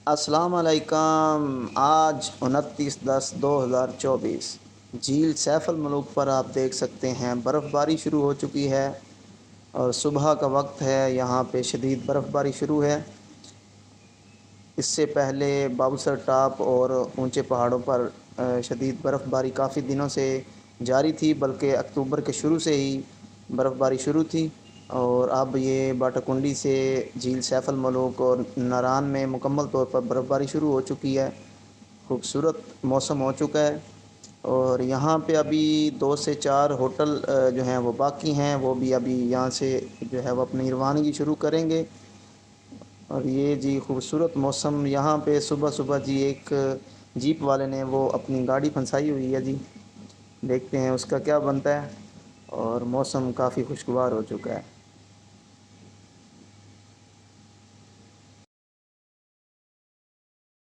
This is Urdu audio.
السلام علیکم۔ آج 29/10/2024 جھیل سیف الملوک پر آپ دیکھ سکتے ہیں برف باری شروع ہو چکی ہے اور صبح کا وقت ہے۔ یہاں پہ شدید برف باری شروع ہے۔ اس سے پہلے بابوسر ٹاپ اور اونچے پہاڑوں پر شدید برف باری کافی دنوں سے جاری تھی، بلکہ اکتوبر کے شروع سے ہی برف باری شروع تھی، اور اب یہ باٹاکنڈی سے جھیل سیف الملوک اور ناران میں مکمل طور پر برف باری شروع ہو چکی ہے۔ خوبصورت موسم ہو چکا ہے، اور یہاں پہ ابھی 2 سے 4 ہوٹل جو ہیں وہ باقی ہیں، وہ بھی ابھی یہاں سے جو ہے وہ اپنی روانگی شروع کریں گے۔ اور یہ جی خوبصورت موسم یہاں پہ صبح صبح جی ایک جیپ والے نے وہ اپنی گاڑی پھنسائی ہوئی ہے جی، دیکھتے ہیں اس کا کیا بنتا ہے، اور موسم کافی خوشگوار ہو چکا ہے۔